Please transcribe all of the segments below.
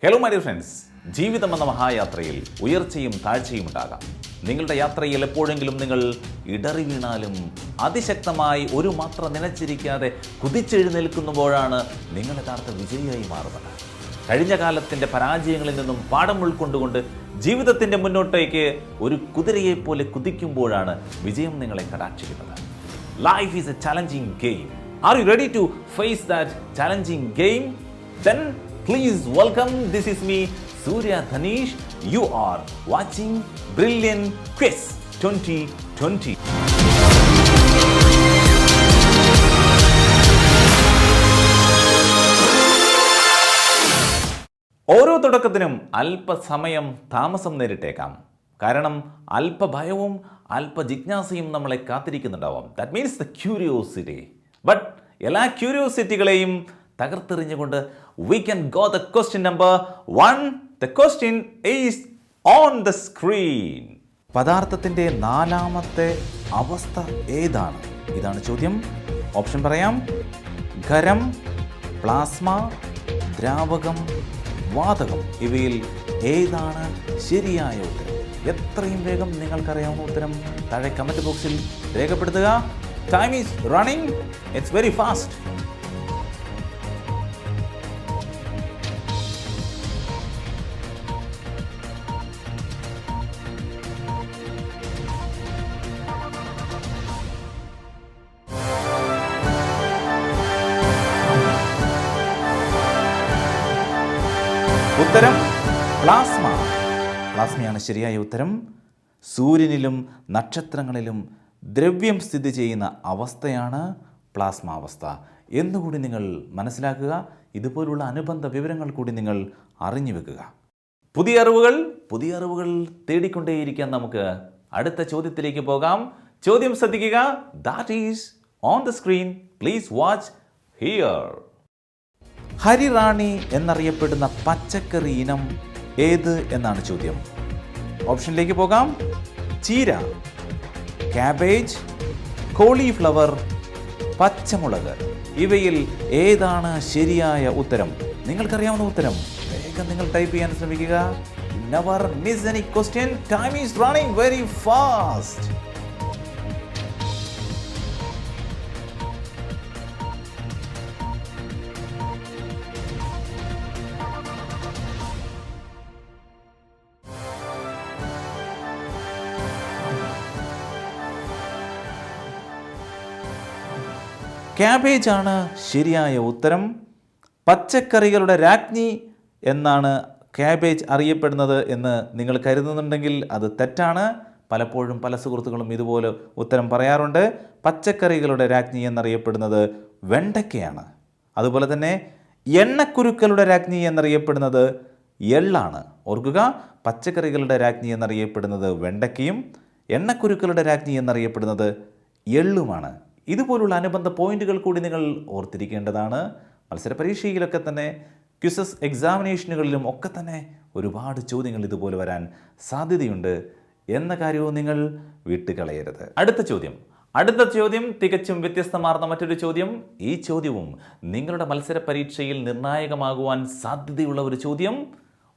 Hello my dear friends, ജീവിതം എന്ന മഹായാത്രയിൽ ഉയർച്ചയും താഴ്ചയും ഉണ്ടാകാം. നിങ്ങളുടെ യാത്രയിൽ എപ്പോഴെങ്കിലും നിങ്ങൾ ഇടറി വീണാലും അതിശക്തമായി ഒരു മാത്ര നനച്ചിരിക്കാതെ കുതിച്ചെഴുന്നേൽക്കുമ്പോഴാണ് നിങ്ങൾ യഥാർത്ഥ വിജയിയായി മാറുന്നത്. കഴിഞ്ഞ കാലത്തിൻ്റെ പരാജയങ്ങളിൽ നിന്നും പാഠം ഉൾക്കൊണ്ടുകൊണ്ട് ജീവിതത്തിൻ്റെ മുന്നോട്ടേക്ക് ഒരു കുതിരയെപ്പോലെ കുതിക്കുമ്പോഴാണ് വിജയം നിങ്ങളെ കടാക്ഷിക്കുന്നത്. Life is a challenging game. Are you ready to face that challenging game? Then please welcome, this is me, Surya Dhanish. You are watching Brilliant Quiz 2020. ഓരോ തുടക്കത്തിനും അല്പസമയം താമസം നേരിട്ടേക്കാം. കാരണം അല്പഭയവും അല്പജിജ്ഞാസയും നമ്മളെ കാത്തിരിക്കുന്നുണ്ടാവാം. That means the curiosity. But എല്ലാ ക്യൂരിയോസിറ്റികളെയും തകർത്തെറിഞ്ഞുകൊണ്ട് we can go the question number 1. The question is on the screen. പദാർത്ഥത്തിൻ്റെ നാലാമത്തെ അവസ്ഥ ഏതാണ്? ഇതാണ് ചോദ്യം. ഓപ്ഷൻ പറയാം: ഖരം, പ്ലാസ്മ, ദ്രാവകം, വാതകം. ഇവയിൽ ഏതാണ് ശരിയായ ഉത്തരം? എത്രയും വേഗം നിങ്ങൾക്കറിയാവുന്ന ഉത്തരം താഴെ കമൻറ്റ് ബോക്സിൽ രേഖപ്പെടുത്തുക. Time is running. It's very fast. ഉത്തരം പ്ലാസ്മ. പ്ലാസ്മയാണ് ശരിയായ ഉത്തരം. സൂര്യനിലും നക്ഷത്രങ്ങളിലും ദ്രവ്യം സ്ഥിതി ചെയ്യുന്ന അവസ്ഥയാണ് പ്ലാസ്മ അവസ്ഥ എന്നുകൂടി നിങ്ങൾ മനസ്സിലാക്കുക. ഇതുപോലുള്ള അനുബന്ധ വിവരങ്ങൾ കൂടി നിങ്ങൾ അറിഞ്ഞു വെക്കുക. പുതിയ അറിവുകൾ തേടിക്കൊണ്ടേയിരിക്കാൻ നമുക്ക് അടുത്ത ചോദ്യത്തിലേക്ക് പോകാം. ചോദ്യം ശ്രദ്ധിക്കുക. That is on the screen. Please watch here. Harirani എന്നറിയപ്പെടുന്ന പച്ചക്കറി ഇനം ഏത് എന്നാണ് ചോദ്യം. ഓപ്ഷനിലേക്ക് പോകാം: ചീര, കാബേജ്, കോളിഫ്ലവർ, പച്ചമുളക്. ഇവയിൽ ഏതാണ് ശരിയായ ഉത്തരം? നിങ്ങൾക്കറിയാവുന്ന ഉത്തരം വേഗം നിങ്ങൾ ടൈപ്പ് ചെയ്യാൻ ശ്രമിക്കുക. Never miss any question. Time is running very fast. Cabbage ആണ് ശരിയായ ഉത്തരം. പച്ചക്കറികളുടെ രാജ്ഞി എന്നാണ് കാബേജ് അറിയപ്പെടുന്നത് എന്ന് നിങ്ങൾ കരുതുന്നുണ്ടെങ്കിൽ അത് തെറ്റാണ്. പലപ്പോഴും പല സുഹൃത്തുക്കളും ഇതുപോലെ ഉത്തരം പറയാറുണ്ട്. പച്ചക്കറികളുടെ രാജ്ഞി എന്നറിയപ്പെടുന്നത് വെണ്ടയ്ക്കയാണ്. അതുപോലെ തന്നെ എണ്ണക്കുരുക്കളുടെ രാജ്ഞി എന്നറിയപ്പെടുന്നത് എള്ളാണ്. ഓർക്കുക, പച്ചക്കറികളുടെ രാജ്ഞി എന്നറിയപ്പെടുന്നത് വെണ്ടയ്ക്കയും എണ്ണക്കുരുക്കളുടെ രാജ്ഞി എന്നറിയപ്പെടുന്നത് എള്ളുമാണ്. ഇതുപോലുള്ള അനുബന്ധ പോയിന്റുകൾ കൂടി നിങ്ങൾ ഓർത്തിരിക്കേണ്ടതാണ്. മത്സര പരീക്ഷയിലൊക്കെ തന്നെ, ക്വിസസ് എക്സാമിനേഷനുകളിലും ഒക്കെ തന്നെ ഒരുപാട് ചോദ്യങ്ങൾ ഇതുപോലെ വരാൻ സാധ്യതയുണ്ട് എന്ന കാര്യവും നിങ്ങൾ വിട്ടുകളയരുത്. അടുത്ത ചോദ്യം തികച്ചും വ്യത്യസ്തമാർന്ന മറ്റൊരു ചോദ്യം. ഈ ചോദ്യവും നിങ്ങളുടെ മത്സര പരീക്ഷയിൽ നിർണായകമാകുവാൻ സാധ്യതയുള്ള ഒരു ചോദ്യം.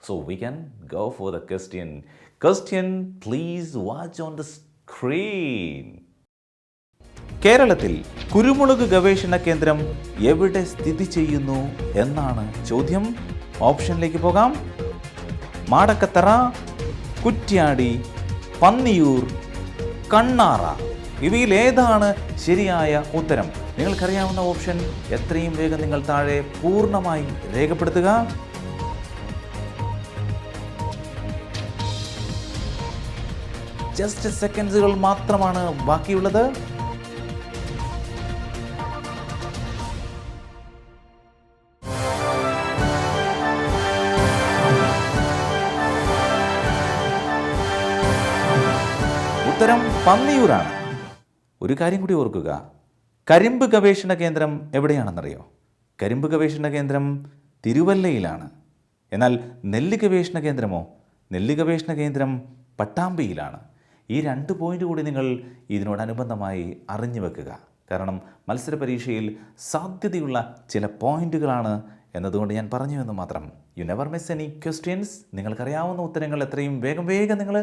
So we can go for the question. Please watch on the screen. കേരളത്തിൽ കുരുമുളക് ഗവേഷണ കേന്ദ്രം എവിടെ സ്ഥിതി ചെയ്യുന്നു എന്നാണ് ചോദ്യം. ഓപ്ഷനിലേക്ക് പോകാം: മാടക്കത്തറ, കുറ്റ്യാടി, പന്നിയൂർ, കണ്ണാറ. ഇവയിൽ ഏതാണ് ശരിയായ ഉത്തരം? നിങ്ങൾക്കറിയാവുന്ന ഓപ്ഷൻ എത്രയും വേഗം നിങ്ങൾ താഴെ പൂർണ്ണമായി രേഖപ്പെടുത്തുക. ജസ്റ്റ് സെക്കൻഡുകൾ മാത്രമാണ് ബാക്കിയുള്ളത്. ഉത്തരം പന്നിയൂരാണ്. ഒരു കാര്യം കൂടി ഓർക്കുക, കരിമ്പ് ഗവേഷണ കേന്ദ്രം എവിടെയാണെന്നറിയോ? കരിമ്പ് ഗവേഷണ കേന്ദ്രം തിരുവല്ലയിലാണ്. എന്നാൽ നെല്ല് ഗവേഷണ കേന്ദ്രമോ? നെല്ല് ഗവേഷണ കേന്ദ്രം പട്ടാമ്പിയിലാണ്. ഈ 2 പോയിന്റ് കൂടി നിങ്ങൾ ഇതിനോടനുബന്ധമായി അറിഞ്ഞു വെക്കുക. കാരണം മത്സര പരീക്ഷയിൽ സാധ്യതയുള്ള ചില പോയിന്റുകളാണ് എന്നതുകൊണ്ട് ഞാൻ പറഞ്ഞു എന്ന് മാത്രം. You never miss any questions. നിങ്ങൾക്കറിയാവുന്ന ഉത്തരങ്ങൾ എത്രയും വേഗം നിങ്ങൾ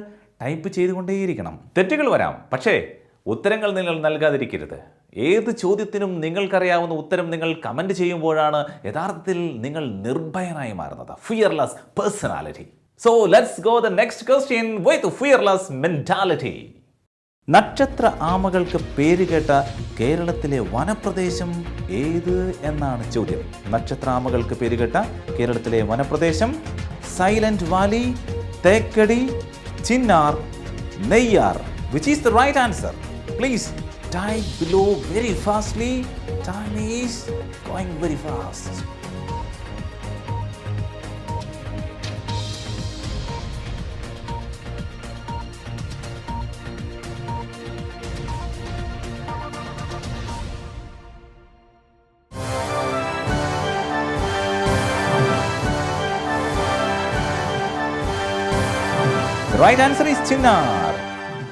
ടൈപ്പ് ചെയ്തുകൊണ്ടേയിരിക്കണം. തെറ്റുകൾ വരാം, പക്ഷേ ഉത്തരങ്ങൾ നിങ്ങൾ നൽകാതിരിക്കരുത്. ഏത് ചോദ്യത്തിനും നിങ്ങൾക്കറിയാവുന്ന ഉത്തരം നിങ്ങൾ കമൻറ്റ് ചെയ്യുമ്പോഴാണ് യഥാർത്ഥത്തിൽ നിങ്ങൾ നിർഭയനായി മാറുന്നത്. Fearless personality. So let's go the next question with fearless mentality. നക്ഷത്ര ആമകൾക്ക് പേരുകേട്ട കേരളത്തിലെ വനപ്രദേശം ഏത് എന്നാണ് ചോദ്യം. നക്ഷത്ര ആമകൾക്ക് പേരുകേട്ട കേരളത്തിലെ വനപ്രദേശം silent valley, Thekkady, Chinnar, Neyyar. Which is the right answer? Please type below very fastly. Time is going very fast. The right answer is Chinnar.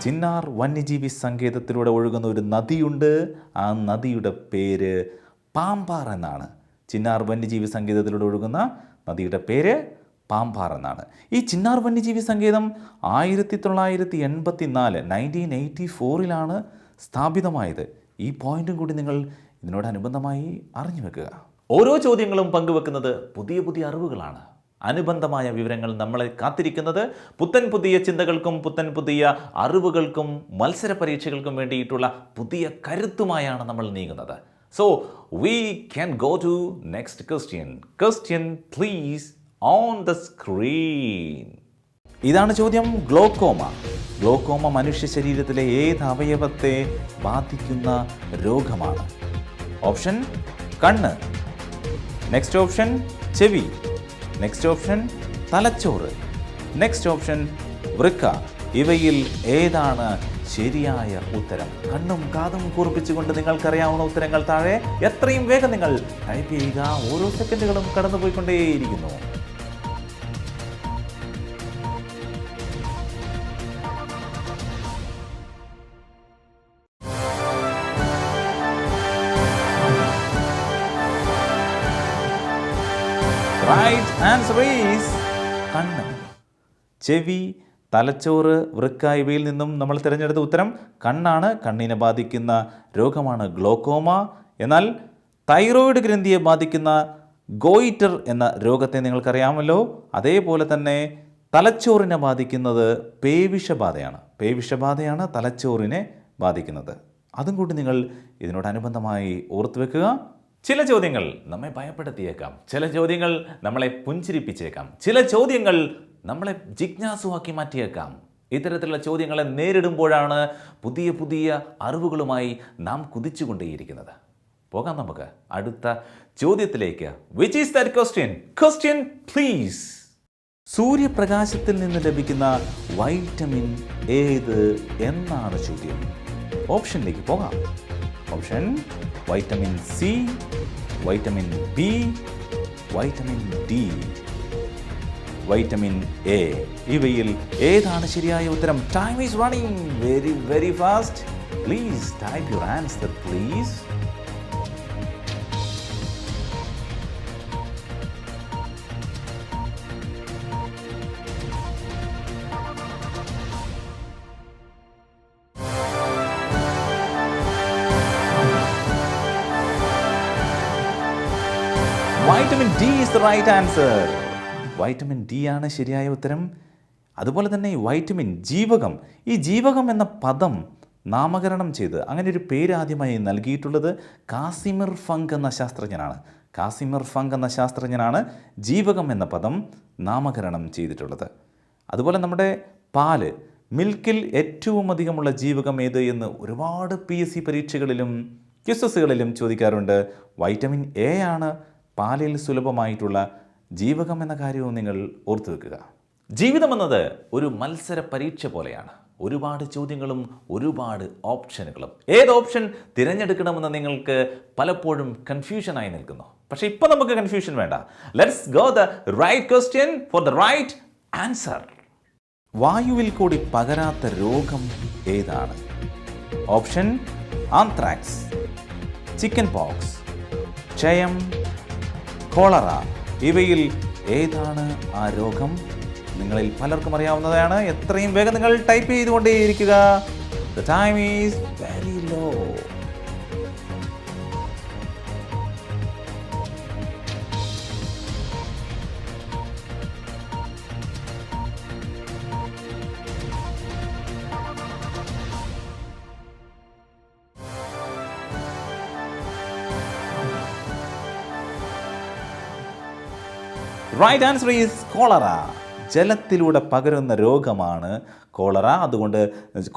Chinnar വന്യജീവി സങ്കേതത്തിലൂടെ ഒഴുകുന്ന ഒരു നദിയുണ്ട്. ആ നദിയുടെ പേര് പാമ്പാർ എന്നാണ്. ചിന്നാർ വന്യജീവി സങ്കേതത്തിലൂടെ ഒഴുകുന്ന നദിയുടെ പേര് പാമ്പാർ എന്നാണ്. ഈ ചിന്നാർ വന്യജീവി സങ്കേതം 1984 സ്ഥാപിതമായത്. ഈ പോയിന്റും കൂടി നിങ്ങൾ ഇതിനോടനുബന്ധമായി അറിഞ്ഞു വെക്കുക. ഓരോ ചോദ്യങ്ങളും പങ്കുവെക്കുന്നത് പുതിയ പുതിയ അറിവുകളാണ്. അനുബന്ധമായ വിവരങ്ങൾ നമ്മളെ കാത്തിരിക്കുന്നത് പുത്തൻ പുതിയ ചിന്തകൾക്കും പുത്തൻ പുതിയ അറിവുകൾക്കും മത്സര പരീക്ഷകൾക്കും വേണ്ടിയിട്ടുള്ള പുതിയ കരുത്തുമായാണ് നമ്മൾ നീങ്ങുന്നത്. So we can go to next question. Question please on the screen. ഇതാണ് ചോദ്യം. ഗ്ലോക്കോമ മനുഷ്യ ശരീരത്തിലെ ഏത് അവയവത്തെ ബാധിക്കുന്ന രോഗമാണ്? ഓപ്ഷൻ കണ്ണ്, നെക്സ്റ്റ് ഓപ്ഷൻ ചെവി, നെക്സ്റ്റ് ഓപ്ഷൻ തലച്ചോറ്, നെക്സ്റ്റ് ഓപ്ഷൻ വൃക്ക. ഇവയിൽ ഏതാണ് ശരിയായ ഉത്തരം? കണ്ണും കാതും കൂർപ്പിച്ചുകൊണ്ട് നിങ്ങൾക്കറിയാവുന്ന ഉത്തരങ്ങൾ താഴെ എത്രയും വേഗം നിങ്ങൾ ടൈപ്പ് ചെയ്യുക. ഓരോ സെക്കൻഡുകളും കടന്നുപോയിക്കൊണ്ടേയിരിക്കുന്നു. Right answer is കണ്ണ്. ചെവി, തലച്ചോറ്, വൃക്ക ഇവയിൽ നിന്നും നമ്മൾ തിരഞ്ഞെടുത്ത ഉത്തരം കണ്ണാണ്. കണ്ണിനെ ബാധിക്കുന്ന രോഗമാണ് ഗ്ലോക്കോമ. എന്നാൽ തൈറോയിഡ് ഗ്രന്ഥിയെ ബാധിക്കുന്ന ഗോയിറ്റർ എന്ന രോഗത്തെ നിങ്ങൾക്കറിയാമല്ലോ. അതേപോലെ തന്നെ തലച്ചോറിനെ ബാധിക്കുന്നത് പേവിഷബാധയാണ് തലച്ചോറിനെ ബാധിക്കുന്നത്. അതും കൂടി നിങ്ങൾ ഇതിനോടനുബന്ധമായി ഓർത്തു വെക്കുക. ചില ചോദ്യങ്ങൾ നമ്മെ ഭയപ്പെടുത്തിയേക്കാം, ചില ചോദ്യങ്ങൾ നമ്മളെ പുഞ്ചിരിപ്പിച്ചേക്കാം, ചില ചോദ്യങ്ങൾ നമ്മളെ ജിജ്ഞാസുവാക്കി മാറ്റിയേക്കാം. ഇത്തരത്തിലുള്ള ചോദ്യങ്ങളെ നേരിടുമ്പോഴാണ് പുതിയ പുതിയ അറിവുകളുമായി നാം കുതിച്ചുകൊണ്ടേയിരിക്കുന്നത്. പോകാം നമുക്ക് അടുത്ത ചോദ്യത്തിലേക്ക്. Which is that question? Question please. സൂര്യപ്രകാശത്തിൽ നിന്ന് ലഭിക്കുന്ന വൈറ്റമിൻ ഏത് എന്നാണ് ചോദ്യം. ഓപ്ഷനിലേക്ക് പോകാം. Option vitamin C, vitamin B, vitamin D, vitamin A. ഇവയിൽ ഏതാണ് ശരിയായ ഉത്തരം? Time is running very very fast. Please type your answer please. Vitamin D is the right answer. Vitamin D ആണ് ശരിയായ ഉത്തരം. അതുപോലെ തന്നെ വൈറ്റമിൻ ജീവകം, ഈ ജീവകം എന്ന പദം നാമകരണം ചെയ്ത് അങ്ങനെ ഒരു പേര് ആദ്യമായി നൽകിയിട്ടുള്ളത് കാസിമിർ ഫങ്ക് എന്ന ശാസ്ത്രജ്ഞനാണ്. കാസിമിർ ഫങ്ക് എന്ന ശാസ്ത്രജ്ഞനാണ് ജീവകം എന്ന പദം നാമകരണം ചെയ്തിട്ടുള്ളത്. അതുപോലെ നമ്മുടെ പാല്, മിൽക്കിൽ ഏറ്റവും അധികമുള്ള ജീവകം ഏത് എന്ന് ഒരുപാട് PSC പരീക്ഷകളിലും ക്വിസസുകളിലും ചോദിക്കാറുണ്ട്. വൈറ്റമിൻ എ ആണ് പാലിൽ സുലഭമായിട്ടുള്ള ജീവകം എന്ന കാര്യവും നിങ്ങൾ ഓർത്തു വെക്കുക. ജീവിതം എന്നത് ഒരു മത്സര പരീക്ഷ പോലെയാണ്. ഒരുപാട് ചോദ്യങ്ങളും ഒരുപാട് ഓപ്ഷനുകളും. ഏത് ഓപ്ഷൻ തിരഞ്ഞെടുക്കണമെന്ന് നിങ്ങൾക്ക് പലപ്പോഴും കൺഫ്യൂഷനായി നിൽക്കുന്നു. പക്ഷേ ഇപ്പോൾ നമുക്ക് കൺഫ്യൂഷൻ വേണ്ട. Let's go the right question for the right answer. വായുവിൽ കൂടി പകരാത്ത രോഗം ഏതാണ്? ഓപ്ഷൻ ആന്ത്രാക്സ്, ചിക്കൻ പോക്സ്, ക്ഷയം, കോളറ. ഇവയിൽ ഏതാണ് ആ രോഗം? നിങ്ങളിൽ പലർക്കും അറിയാവുന്നതാണ്. എത്രയും വേഗം നിങ്ങൾ ടൈപ്പ് ചെയ്തുകൊണ്ടേയിരിക്കുക. The time is very low. Right answer is cholera. ജലത്തിലൂടെ പകരുന്ന രോഗമാണ് കോളറ. അതുകൊണ്ട്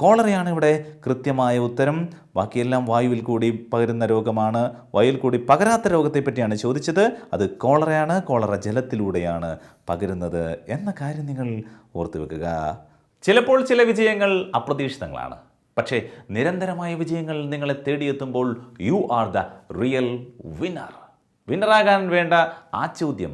കോളറയാണ് ഇവിടെ കൃത്യമായ ഉത്തരം. ബാക്കിയെല്ലാം വായുവിൽ കൂടി പകരുന്ന രോഗമാണ്. വായുവിൽ കൂടി പകരാത്ത രോഗത്തെ പറ്റിയാണ് ചോദിച്ചത്. അത് കോളറയാണ്. കോളറ ജലത്തിലൂടെയാണ് പകരുന്നത് എന്ന കാര്യം നിങ്ങൾ ഓർത്തു വെക്കുക. ചിലപ്പോൾ ചില വിജയങ്ങൾ അപ്രതീക്ഷിതങ്ങളാണ്. പക്ഷേ നിരന്തരമായ വിജയങ്ങൾ നിങ്ങളെ തേടിയെത്തുമ്പോൾ you are the real winner. വിന്നറാകാൻ വേണ്ട ആ ചോദ്യം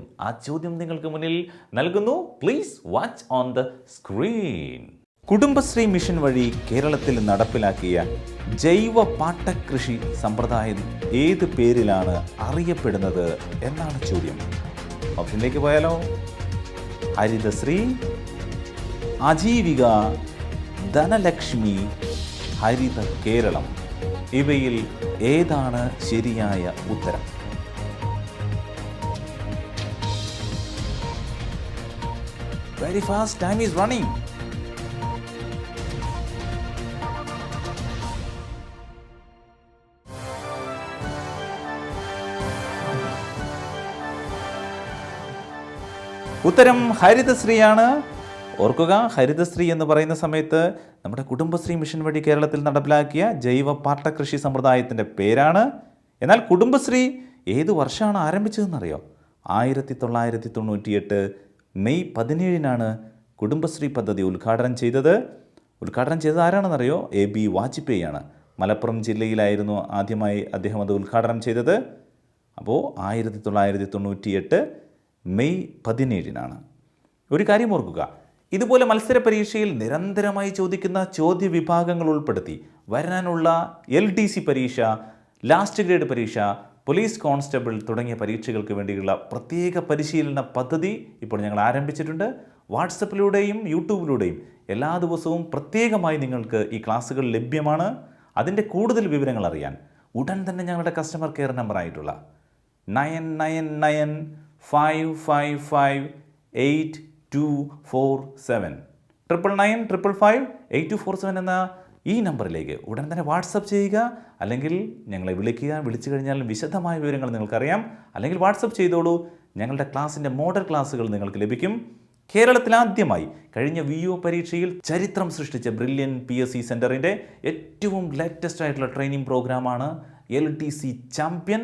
നിങ്ങൾക്ക് മുന്നിൽ നൽകുന്നു. Please watch on the screen. Kudumbashree mission വഴി കേരളത്തിൽ നടപ്പിലാക്കിയ ജൈവ പാട്ടകൃഷി സമ്പ്രദായം ഏത് പേരിലാണ് അറിയപ്പെടുന്നത് എന്നാണ് ചോദ്യം. ഓപ്ഷനിലേക്ക് പോയാലോ? ഹരിതശ്രീ, ആജീവിക, ധനലക്ഷ്മി, ഹരിത കേരളം. ഇവയിൽ ഏതാണ് ശരിയായ ഉത്തരം? Very fast, time is running. ഉത്തരം ഹരിതശ്രീയാണ്. ഓർക്കുക, ഹരിതശ്രീ എന്ന് പറയുന്ന സമയത്ത് നമ്മുടെ കുടുംബശ്രീ മിഷൻ വഴി കേരളത്തിൽ നടപ്പിലാക്കിയ ജൈവ പാട്ടകൃഷി സമ്പ്രദായത്തിൻ്റെ പേരാണ്. എന്നാൽ കുടുംബശ്രീ ഏത് വർഷമാണ് ആരംഭിച്ചതെന്നറിയോ? 1998 മെയ് 17 കുടുംബശ്രീ പദ്ധതി ഉദ്ഘാടനം ചെയ്തത് ആരാണെന്നറിയോ? AB വാജ്പേയി ആണ്. മലപ്പുറം ജില്ലയിലായിരുന്നു ആദ്യമായി അദ്ദേഹം അത് ഉദ്ഘാടനം ചെയ്തത്. അപ്പോൾ 1998 മെയ് 17. ഒരു കാര്യം ഓർക്കുക, ഇതുപോലെ മത്സര പരീക്ഷയിൽ നിരന്തരമായി ചോദിക്കുന്ന ചോദ്യ വിഭാഗങ്ങൾ ഉൾപ്പെടുത്തി വരാനുള്ള LDC പരീക്ഷ, ലാസ്റ്റ് ഗ്രേഡ് പരീക്ഷ, പോലീസ് കോൺസ്റ്റബിൾ തുടങ്ങിയ പരീക്ഷകൾക്ക് വേണ്ടിയുള്ള പ്രത്യേക പരിശീലന പദ്ധതി ഇപ്പോൾ ഞങ്ങൾ ആരംഭിച്ചിട്ടുണ്ട്. വാട്സപ്പിലൂടെയും യൂട്യൂബിലൂടെയും എല്ലാ ദിവസവും പ്രത്യേകമായി നിങ്ങൾക്ക് ഈ ക്ലാസ്സുകൾ ലഭ്യമാണ്. അതിൻ്റെ കൂടുതൽ വിവരങ്ങൾ അറിയാൻ ഉടൻ തന്നെ ഞങ്ങളുടെ കസ്റ്റമർ കെയർ നമ്പറായിട്ടുള്ള 9995558247 999555247 എന്ന ഈ നമ്പറിലേക്ക് ഉടൻ തന്നെ വാട്സപ്പ് ചെയ്യുക. അല്ലെങ്കിൽ ഞങ്ങളെ വിളിച്ചു കഴിഞ്ഞാൽ വിശദമായ വിവരങ്ങൾ നിങ്ങൾക്കറിയാം. അല്ലെങ്കിൽ വാട്സപ്പ് ചെയ്തോളൂ. ഞങ്ങളുടെ ക്ലാസ്സിൻ്റെ മോഡൽ ക്ലാസ്സുകൾ നിങ്ങൾക്ക് ലഭിക്കും. കേരളത്തിൽ ആദ്യമായി കഴിഞ്ഞ VO പരീക്ഷയിൽ ചരിത്രം സൃഷ്ടിച്ച ബ്രില്യൻ PSC സെൻറ്ററിൻ്റെ ഏറ്റവും ലേറ്റസ്റ്റ് ആയിട്ടുള്ള ട്രെയിനിങ് പ്രോഗ്രാമാണ് LDC ചാമ്പ്യൻ.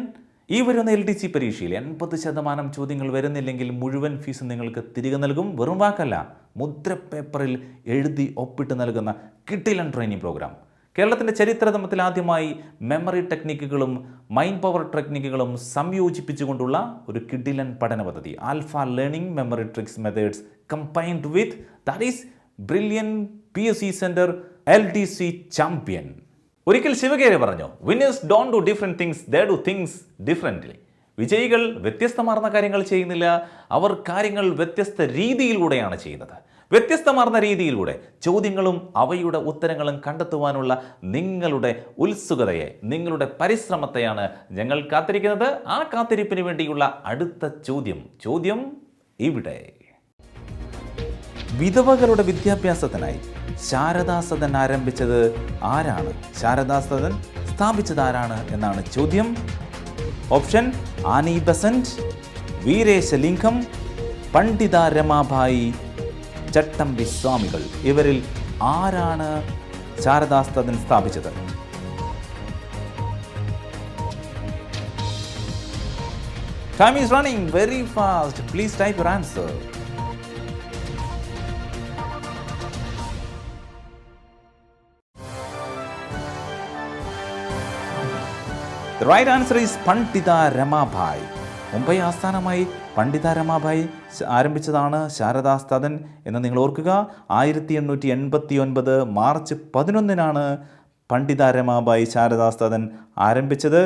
ഈ വരുന്ന LDC പരീക്ഷയിൽ 80% ചോദ്യങ്ങൾ വരുന്നില്ലെങ്കിൽ മുഴുവൻ ഫീസ് നിങ്ങൾക്ക് തിരികെ നൽകും. വെറും വാക്കല്ല, മുദ്രപ്പേപ്പറിൽ എഴുതി ഒപ്പിട്ട് നൽകുന്ന കിടിലൻ ട്രെയിനിങ് പ്രോഗ്രാം. കേരളത്തിൻ്റെ ചരിത്രതമത്തിൽ ആദ്യമായി മെമ്മറി ടെക്നിക്കുകളും മൈൻഡ് പവർ ടെക്നിക്കുകളും സംയോജിപ്പിച്ചുകൊണ്ടുള്ള ഒരു കിടിലൻ പഠന പദ്ധതി. Alpha learning memory tricks methods combined with that is brilliant PSC centre LDC champion. ഒരിക്കൽ ശിവകേര പറഞ്ഞു, winners don't do different things, they do things differently. വിജയികൾ വ്യത്യസ്തമാർന്ന കാര്യങ്ങൾ ചെയ്യുന്നില്ല, അവർ കാര്യങ്ങൾ വ്യത്യസ്ത രീതിയിലൂടെയാണ് ചെയ്യുന്നത്. വ്യത്യസ്തമാർന്ന രീതിയിലൂടെ ചോദ്യങ്ങളും അവയുടെ ഉത്തരങ്ങളും കണ്ടെത്തുവാനുള്ള നിങ്ങളുടെ ഉത്സുകതയെ, നിങ്ങളുടെ പരിശ്രമത്തെയാണ് ഞങ്ങൾ കാത്തിരിക്കുന്നത്. ആ കാത്തിരിപ്പിന് വേണ്ടിയുള്ള അടുത്ത ചോദ്യം ഇവിടെ. വിധവകളുടെ വിദ്യാഭ്യാസത്തിനായി ശാരദാസദൻ ആരംഭിച്ചത് ആരാണ്? ശാരദാസദൻ സ്ഥാപിച്ചത് ആരാണ് എന്നാണ് ചോദ്യം. ഓപ്ഷൻ: ആനി ബസന്റ്, വീരേശലിംഗം, പണ്ഡിത രമാഭായി, ചട്ടമ്പി സ്വാമികൾ. ഇവരിൽ ആരാണ് ശാരദാസദൻ സ്ഥാപിച്ചത്? Time is running very fast. Please type your answer. The right answer is പണ്ഡിത രമാഭായി. മുംബൈ ആസ്ഥാനമായി പണ്ഡിത രമാഭായി ആരംഭിച്ചതാണ് ശാരദാസദൻ എന്ന് നിങ്ങൾ ഓർക്കുക. 1889 മാർച്ച് 11 പണ്ഡിത രമാഭായി ശാരദാസദൻ ആരംഭിച്ചത്.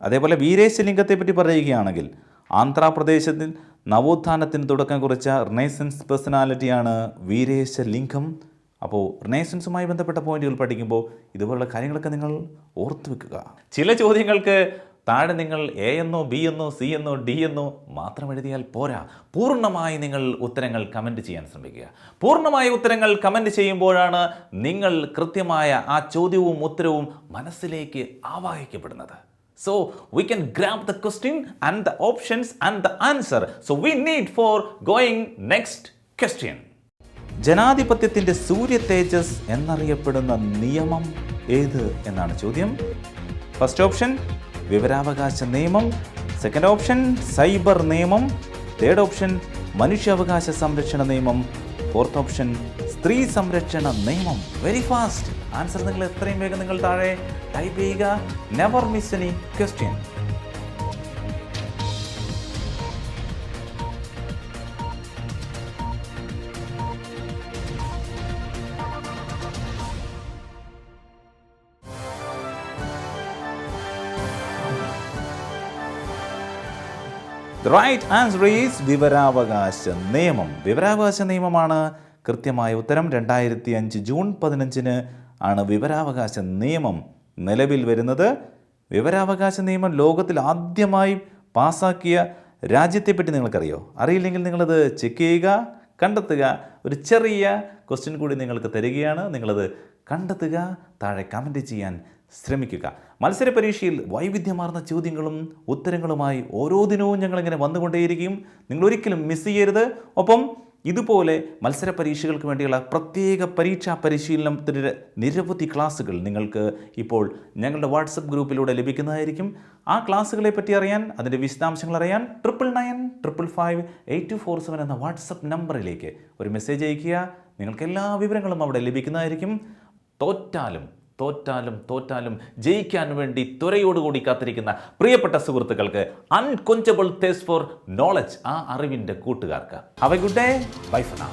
അതേപോലെ വീരേശലിംഗത്തെ പറ്റി പറയുകയാണെങ്കിൽ ആന്ധ്രാപ്രദേശത്തിൽ നവോത്ഥാനത്തിന് തുടക്കം കുറിച്ച റിനൈസൻസ് പേഴ്സണാലിറ്റിയാണ് വീരേശലിംഗം. അപ്പോൾ റിനൈസൻസുമായി ബന്ധപ്പെട്ട പോയിന്റുകൾ പഠിക്കുമ്പോൾ ഇതുപോലുള്ള കാര്യങ്ങളൊക്കെ നിങ്ങൾ ഓർത്തു വെക്കുക. ചില ചോദ്യങ്ങൾക്ക് താഴെ നിങ്ങൾ എ എന്നോ ബി എന്നോ സി എന്നോ ഡി എന്നോ മാത്രം എഴുതിയാൽ പോരാ, പൂർണ്ണമായി നിങ്ങൾ ഉത്തരങ്ങൾ കമൻറ്റ് ചെയ്യാൻ ശ്രമിക്കുക. പൂർണ്ണമായ ഉത്തരങ്ങൾ കമൻറ്റ് ചെയ്യുമ്പോഴാണ് നിങ്ങൾ കൃത്യമായ ആ ചോദ്യവും ഉത്തരവും മനസ്സിലേക്ക് ആവാഹിക്കപ്പെടുന്നത്. So we can grab the question and the options and the answer. So we need for going next question. ജനാധിപത്യത്തിൻ്റെ സൂര്യ തേജസ് എന്നറിയപ്പെടുന്ന നിയമം ഏത് എന്നാണ് ചോദ്യം. ഫസ്റ്റ് ഓപ്ഷൻ വിവരാവകാശ നിയമം, സെക്കൻഡ് ഓപ്ഷൻ സൈബർ നിയമം, തേർഡ് ഓപ്ഷൻ മനുഷ്യാവകാശ സംരക്ഷണ നിയമം, ഫോർത്ത് ഓപ്ഷൻ സ്ത്രീ സംരക്ഷണ നിയമം. വെരി ഫാസ്റ്റ് ആൻസർ നിങ്ങൾ എത്രയും വേഗം നിങ്ങൾ താഴെ ടൈപ്പ് ചെയ്യുക. Never miss any question. The right answer is വിവരാവകാശ നിയമം. വിവരാവകാശ നിയമമാണ് കൃത്യമായ ഉത്തരം. 2005 ജൂൺ 15 ആണ് വിവരാവകാശ നിയമം നിലവിൽ വരുന്നത്. വിവരാവകാശ നിയമം ലോകത്തിൽ ആദ്യമായി പാസാക്കിയ രാജ്യത്തെപ്പറ്റി നിങ്ങൾക്കറിയോ? അറിയില്ലെങ്കിൽ നിങ്ങളത് ചെക്ക് ചെയ്യുക, കണ്ടെത്തുക. ഒരു ചെറിയ ക്വസ്റ്റ്യൻ കൂടി നിങ്ങൾക്ക് തരികയാണ്, നിങ്ങളത് കണ്ടെത്തുക, താഴെ കമൻറ്റ് ചെയ്യാൻ ശ്രമിക്കുക. മത്സര പരീക്ഷയിൽ വൈവിധ്യമാർന്ന ചോദ്യങ്ങളും ഉത്തരങ്ങളുമായി ഓരോ ദിനവും ഞങ്ങളിങ്ങനെ വന്നുകൊണ്ടേയിരിക്കും. നിങ്ങളൊരിക്കലും മിസ് ചെയ്യരുത്. ഒപ്പം ഇതുപോലെ മത്സര പരീക്ഷകൾക്ക് വേണ്ടിയുള്ള പ്രത്യേക പരീക്ഷാ പരിശീലനത്തിൻ്റെ നിരവധി ക്ലാസ്സുകൾ നിങ്ങൾക്ക് ഇപ്പോൾ ഞങ്ങളുടെ വാട്സപ്പ് ഗ്രൂപ്പിലൂടെ ലഭിക്കുന്നതായിരിക്കും. ആ ക്ലാസ്സുകളെ പറ്റി അറിയാൻ, അതിൻ്റെ വിശദാംശങ്ങൾ അറിയാൻ 9995582447 എന്ന വാട്സപ്പ് നമ്പറിലേക്ക് ഒരു മെസ്സേജ് അയയ്ക്കുക. നിങ്ങൾക്ക് എല്ലാ വിവരങ്ങളും അവിടെ ലഭിക്കുന്നതായിരിക്കും. തോറ്റാലും ജയിക്കാൻ വേണ്ടി ത്വരയോടുകൂടി കാത്തിരിക്കുന്ന പ്രിയപ്പെട്ട സുഹൃത്തുക്കൾക്ക്, അൺകൊഞ്ചബിൾ തേഴ്സ്റ്റ് ഫോർ നോളജ്, ആ അറിവിൻ്റെ കൂട്ടുകാർക്ക്, have a good day. Bye for now.